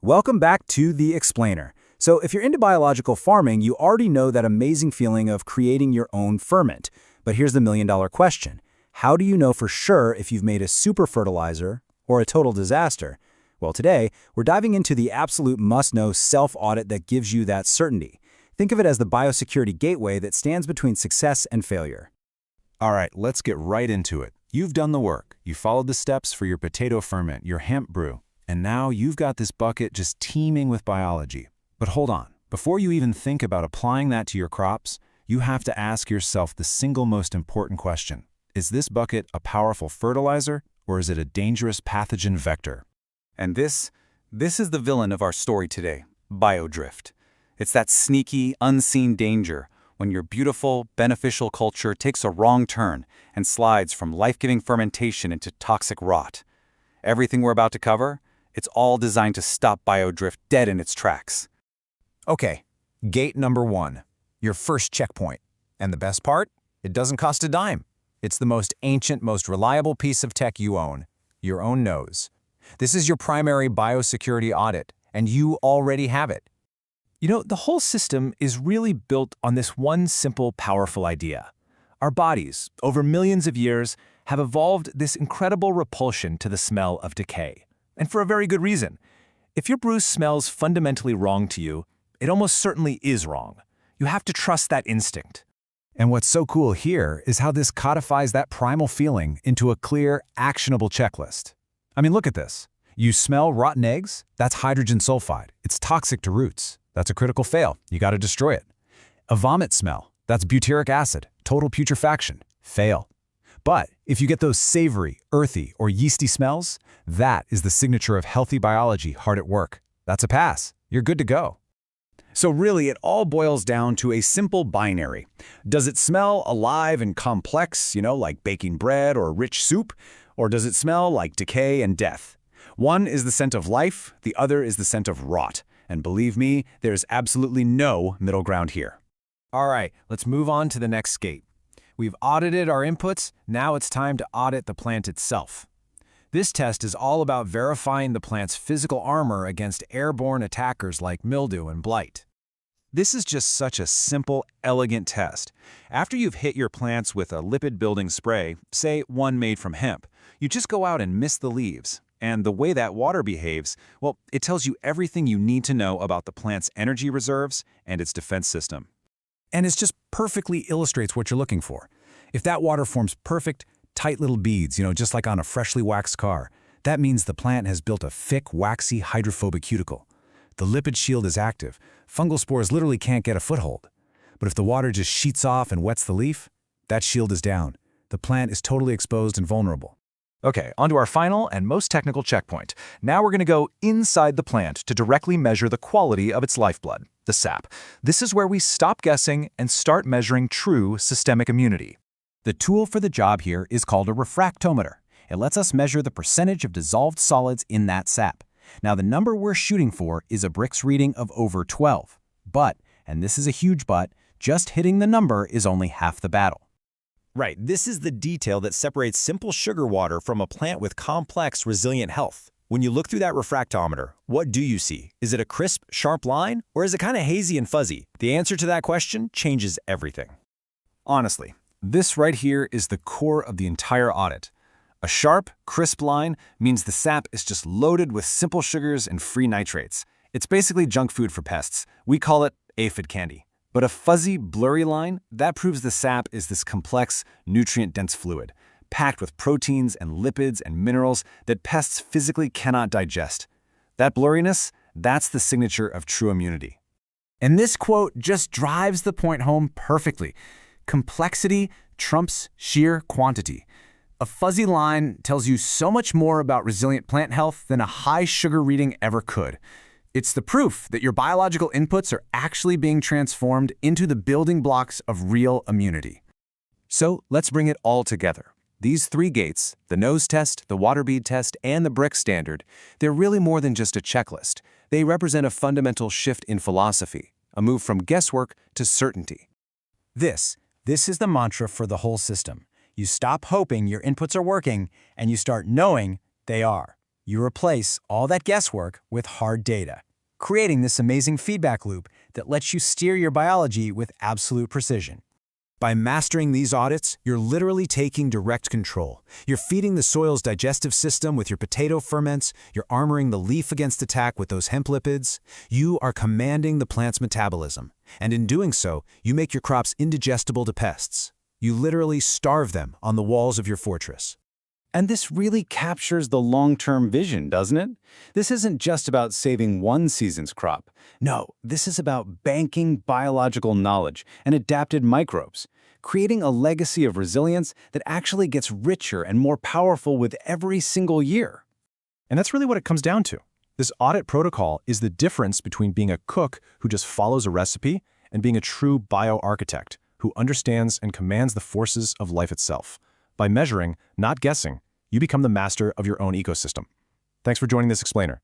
Welcome back to The Explainer. So if you're into biological farming, you already know that amazing feeling of creating your own ferment. But here's the million-dollar question. How do you know for sure if you've made a super fertilizer or a total disaster? Well, today, we're diving into the absolute must-know self-audit that gives you that certainty. Think of it as the biosecurity gateway that stands between success and failure. All right, let's get right into it. You've done the work. You followed the steps for your potato ferment, your hemp brew, and now you've got this bucket just teeming with biology. But hold on. Before you even think about applying that to your crops, you have to ask yourself the single most important question. Is this bucket a powerful fertilizer, or is it a dangerous pathogen vector? And this is the villain of our story today, biodrift. It's that sneaky, unseen danger when your beautiful, beneficial culture takes a wrong turn and slides from life-giving fermentation into toxic rot. Everything we're about to cover, it's all designed to stop biodrift dead in its tracks. Okay, gate number 1, your first checkpoint. And the best part? It doesn't cost a dime. It's the most ancient, most reliable piece of tech you own, your own nose. This is your primary biosecurity audit, and you already have it. You know, the whole system is really built on this one simple, powerful idea. Our bodies, over millions of years, have evolved this incredible repulsion to the smell of decay. And for a very good reason. If your brew smells fundamentally wrong to you, it almost certainly is wrong. You have to trust that instinct. And what's so cool here is how this codifies that primal feeling into a clear, actionable checklist. I mean, look at this. You smell rotten eggs? That's hydrogen sulfide. It's toxic to roots. That's a critical fail. You got to destroy it. A vomit smell? That's butyric acid. Total putrefaction. Fail. But if you get those savory, earthy, or yeasty smells, that is the signature of healthy biology hard at work. That's a pass. You're good to go. So really, it all boils down to a simple binary. Does it smell alive and complex, like baking bread or rich soup? Or does it smell like decay and death? One is the scent of life, the other is the scent of rot. And believe me, there's absolutely no middle ground here. All right, let's move on to the next gate. We've audited our inputs, now it's time to audit the plant itself. This test is all about verifying the plant's physical armor against airborne attackers like mildew and blight. This is just such a simple, elegant test. After you've hit your plants with a lipid-building spray, say one made from hemp, you just go out and mist the leaves. And the way that water behaves, well, it tells you everything you need to know about the plant's energy reserves and its defense system. And it just perfectly illustrates what you're looking for. If that water forms perfect, tight little beads, just like on a freshly waxed car, that means the plant has built a thick, waxy, hydrophobic cuticle. The Lipid Shield is active. Fungal spores literally can't get a foothold. But if the water just sheets off and wets the leaf, that shield is down. The plant is totally exposed and vulnerable. Okay, on to our final and most technical checkpoint. Now we're going to go inside the plant to directly measure the quality of its lifeblood, the sap. This is where we stop guessing and start measuring true systemic immunity. The tool for the job here is called a refractometer. It lets us measure the percentage of dissolved solids in that sap. Now the number we're shooting for is a Brix reading of over 12. But, and this is a huge but, just hitting the number is only half the battle. Right, this is the detail that separates simple sugar water from a plant with complex, resilient health. When you look through that refractometer, what do you see? Is it a crisp, sharp line, or is it kind of hazy and fuzzy? The answer to that question changes everything. Honestly, this right here is the core of the entire audit. A sharp, crisp line means the sap is just loaded with simple sugars and free nitrates. It's basically junk food for pests. We call it aphid candy. But a fuzzy, blurry line, that proves the sap is this complex, nutrient-dense fluid, packed with proteins and lipids and minerals that pests physically cannot digest. That blurriness, that's the signature of true immunity. And this quote just drives the point home perfectly. Complexity trumps sheer quantity. A fuzzy line tells you so much more about resilient plant health than a high sugar reading ever could. It's the proof that your biological inputs are actually being transformed into the building blocks of real immunity. So let's bring it all together. These 3 gates, the nose test, the water bead test, and the Brix Standard, they're really more than just a checklist. They represent a fundamental shift in philosophy, a move from guesswork to certainty. This is the mantra for the whole system. You stop hoping your inputs are working, and you start knowing they are. You replace all that guesswork with hard data, creating this amazing feedback loop that lets you steer your biology with absolute precision. By mastering these audits, you're literally taking direct control. You're feeding the soil's digestive system with your potato ferments, you're armoring the leaf against attack with those hemp lipids. You are commanding the plant's metabolism, and in doing so, you make your crops indigestible to pests. You literally starve them on the walls of your fortress. And this really captures the long-term vision, doesn't it? This isn't just about saving one season's crop. No, this is about banking biological knowledge and adapted microbes, creating a legacy of resilience that actually gets richer and more powerful with every single year. And that's really what it comes down to. This audit protocol is the difference between being a cook who just follows a recipe and being a true bioarchitect who understands and commands the forces of life itself. By measuring, not guessing, you become the master of your own ecosystem. Thanks for joining this explainer.